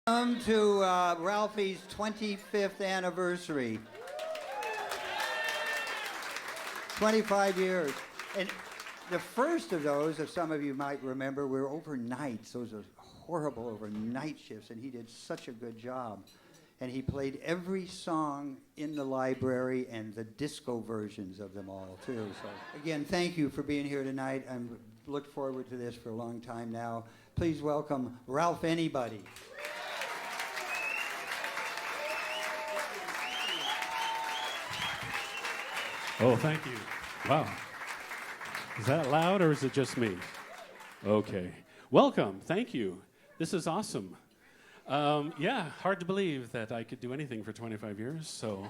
Welcome to Ralphie's 25th anniversary. 25 years. And the first of those, if some of you might remember, were overnights. Those are horrible overnight shifts, and he did such a good job. And he played every song in the library and the disco versions of them all, too. So, again, thank you for being here tonight. I've looked forward to this for a long time now. Please welcome Ralph Anybody. Oh, thank you. Wow. Is that loud or is it just me? Okay. Welcome. Thank you. This is awesome. Yeah, hard to believe that I could do anything for 25 years, so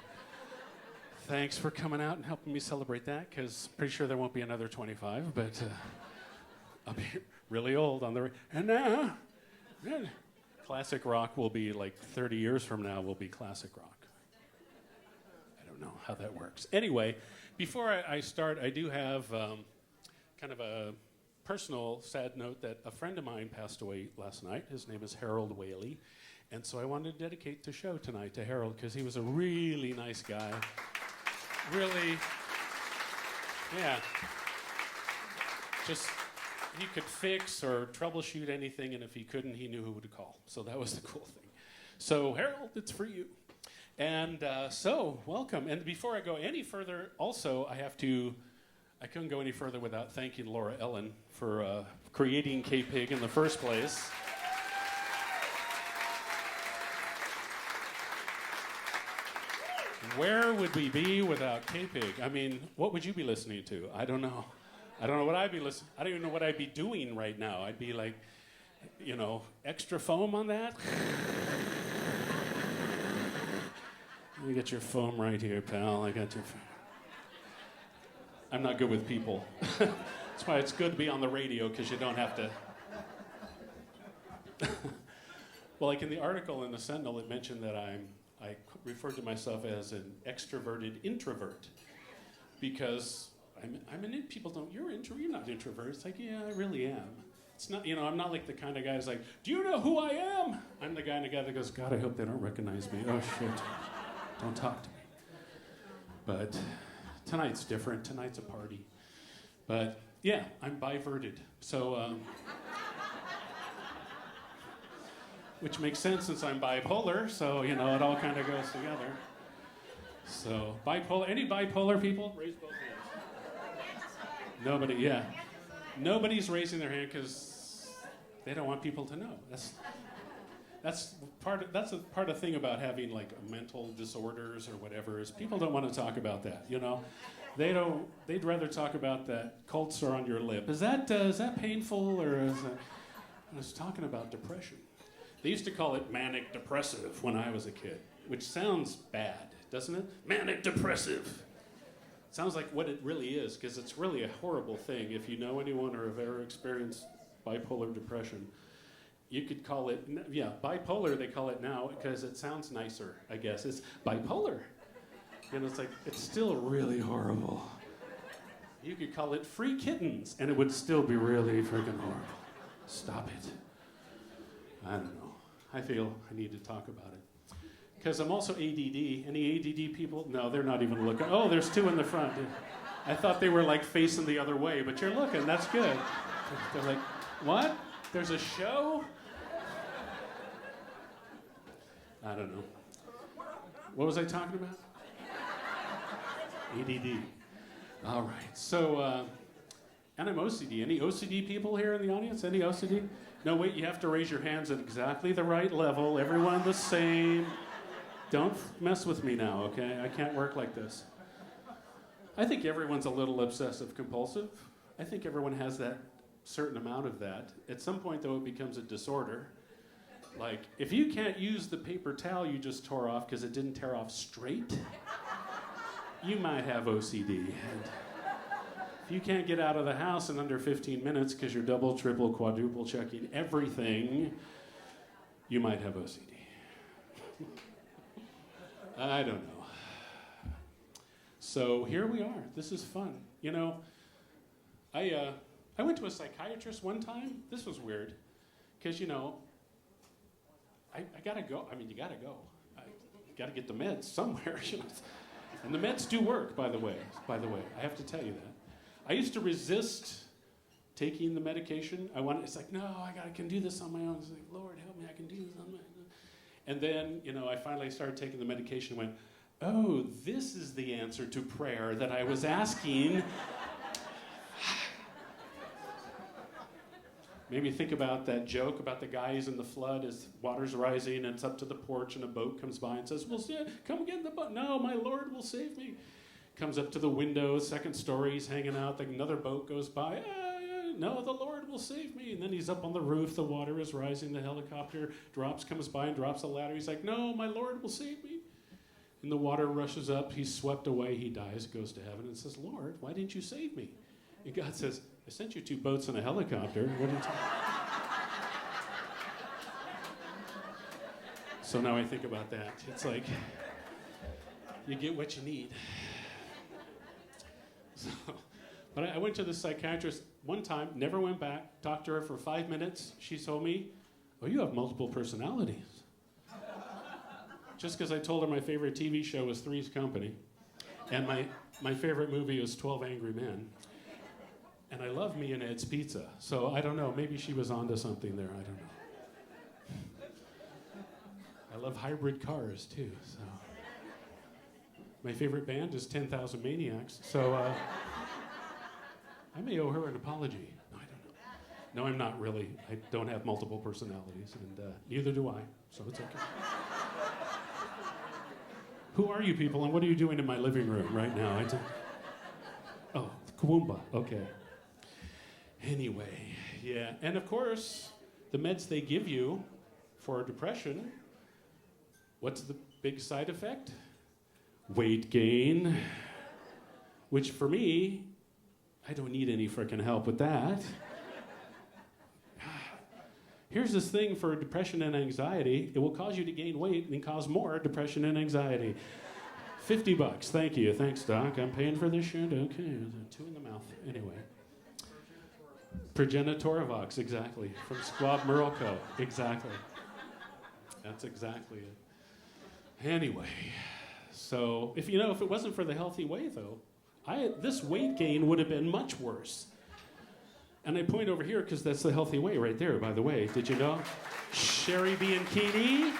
thanks for coming out and helping me celebrate that, because pretty sure there won't be another 25, but I'll be really old on the... And now, classic rock will be like 30 years from now will be classic rock. I don't know how that works. Anyway, before I start, I do have kind of a personal sad note that a friend of mine passed away last night. His name is Harold Whaley. And so I wanted to dedicate the show tonight to Harold because he was a really nice guy. Really, yeah. Just, he could fix or troubleshoot anything, and if he couldn't, he knew who to call. So that was the cool thing. So Harold, it's for you. And so, welcome. And before I go any further, also, I couldn't go any further without thanking Laura Ellen for creating KPIG in the first place. Where would we be without KPIG? I mean, what would you be listening to? I don't know. I don't know what I'd be listening. I don't even know what I'd be doing right now. I'd be like, you know, extra foam on that. Let me get your foam right here, pal. I got your foam. I'm not good with people. That's why it's good to be on the radio, because you don't have to... Well, like in the article in the Sentinel, it mentioned that I referred to myself as an extroverted introvert, because people don't, you're not introvert. It's like, yeah, I really am. It's not, I'm not like the kind of guy who's like, do you know who I am? I'm the guy that goes, God, I hope they don't recognize me. Oh, shit. Don't talk to me. But tonight's different. Tonight's a party. But yeah, I'm biverted. So, which makes sense since I'm bipolar. So, it all kind of goes together. So, bipolar. Any bipolar people? Raise both hands. Nobody, yeah. Nobody's raising their hand because they don't want people to know. That's a part of the thing about having like mental disorders or whatever is people don't want to talk about that, They'd rather talk about that cold sore on your lip. Is that painful, or is that... I was talking about depression. They used to call it manic depressive when I was a kid, which sounds bad, doesn't it? Manic depressive. Sounds like what it really is, because it's really a horrible thing. If you know anyone or have ever experienced bipolar depression, you could call it, bipolar they call it now because it sounds nicer, I guess. It's bipolar. And it's like, it's still really horrible. You could call it free kittens, and it would still be really freaking horrible. Stop it. I don't know. I feel I need to talk about it. Because I'm also ADD. Any ADD people? No, they're not even looking. Oh, there's two in the front. I thought they were like facing the other way, but you're looking. That's good. They're like, what? There's a show? I don't know. What was I talking about? ADD. All right. So, and I'm OCD. Any OCD people here in the audience? Any OCD? No, wait, you have to raise your hands at exactly the right level. Everyone the same. Don't mess with me now, okay? I can't work like this. I think everyone's a little obsessive compulsive. I think everyone has that certain amount of that. At some point, though, it becomes a disorder. Like, if you can't use the paper towel you just tore off because it didn't tear off straight, you might have OCD. And if you can't get out of the house in under 15 minutes because you're double, triple, quadruple checking everything, you might have OCD. I don't know. So here we are. This is fun. I went to a psychiatrist one time. This was weird. Because, I gotta go. I mean, you gotta go. I gotta get the meds somewhere. And the meds do work, by the way. I have to tell you that. I used to resist taking the medication. It's like, no, I can do this on my own. It's like, Lord, help me, I can do this on my own. And then, I finally started taking the medication and went, oh, this is the answer to prayer that I was asking. Made me think about that joke about the guys in the flood as water's rising and it's up to the porch and a boat comes by and says, well, come get in the boat. No, my Lord will save me. Comes up to the window, second story, he's hanging out. Another boat goes by. No, the Lord will save me. And then he's up on the roof. The water is rising. The helicopter comes by and drops a ladder. He's like, no, my Lord will save me. And the water rushes up. He's swept away. He dies, goes to heaven and says, Lord, why didn't you save me? And God says, I sent you 2 boats and a helicopter. What did you... So now I think about that. It's like, you get what you need. So, but I went to the psychiatrist one time, never went back, talked to her for 5 minutes. She told me, oh, you have multiple personalities. Just because I told her my favorite TV show was Three's Company, and my favorite movie was 12 Angry Men. And I love me and Ed's Pizza. So I don't know, maybe she was onto something there, I don't know. I love hybrid cars too, so. My favorite band is 10,000 Maniacs, so I may owe her an apology. No, I don't know. No, I'm not really. I don't have multiple personalities, and neither do I, so it's okay. Who are you people, and what are you doing in my living room right now? Oh, Kuumbwa, okay. Anyway, yeah, and of course, the meds they give you for depression, what's the big side effect? Weight gain, which for me, I don't need any frickin' help with that. Here's this thing for depression and anxiety. It will cause you to gain weight and cause more depression and anxiety. $50, thank you. Thanks, Doc. I'm paying for this shit. Okay, 2 in the mouth. Anyway. Progenitoravox, exactly. From Squab Morocco, exactly. That's exactly it. Anyway. So, if it wasn't for the healthy way, though, this weight gain would have been much worse. And I point over here because that's the healthy way right there, by the way. Did you know? Sherry Bianchini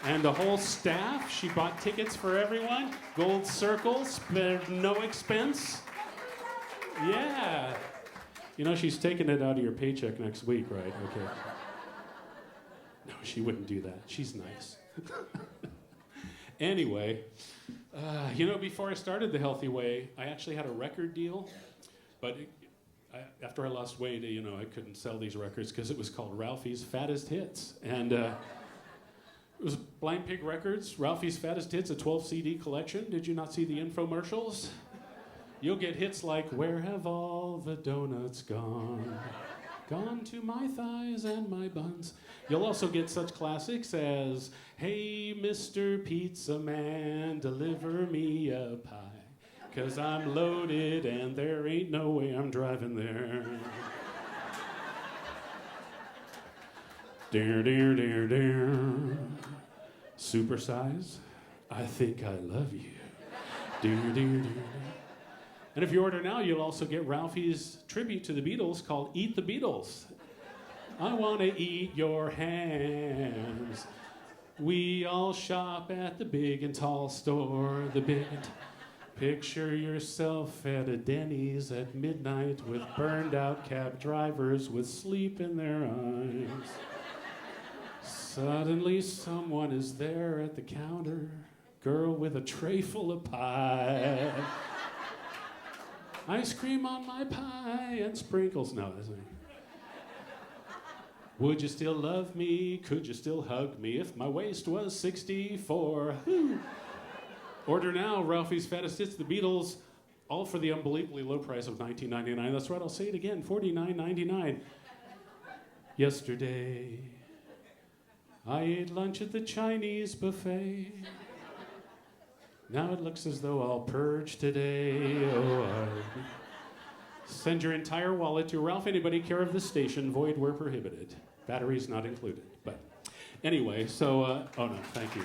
and the whole staff. She bought tickets for everyone. Gold Circle, spared no expense. Yeah. She's taking it out of your paycheck next week, right? Okay. No, she wouldn't do that. She's nice. Anyway, before I started the healthy way, I actually had a record deal, but after I lost weight, I couldn't sell these records because it was called Ralphie's Fattest Hits, and it was Blind Pig Records, Ralphie's Fattest Hits, a 12 CD collection. Did you not see the infomercials? You'll get hits like, where have all the donuts gone? Gone to my thighs and my buns. You'll also get such classics as, hey, Mr. Pizza Man, deliver me a pie, 'cause I'm loaded and there ain't no way I'm driving there. Dare, dare, dare, dare. Supersize, I think I love you. Dare, dare, dare. And if you order now, you'll also get Ralphie's tribute to the Beatles called Eat the Beatles. I want to eat your hands. We all shop at the big and tall store, Picture yourself at a Denny's at midnight with burned out cab drivers with sleep in their eyes. Suddenly someone is there at the counter, girl with a tray full of pie. Ice cream on my pie and sprinkles. No, that's not. Would you still love me? Could you still hug me if my waist was 64? Woo. Order now, Ralphie's Fattest Hits, the Beatles, all for the unbelievably low price of $19.99. That's right, I'll say it again, $49.99. Yesterday, I ate lunch at the Chinese buffet. Now it looks as though I'll purge today. Send your entire wallet to Ralph. Anybody care of this station? Void where prohibited. Batteries not included. But Anyway, so, oh no, thank you.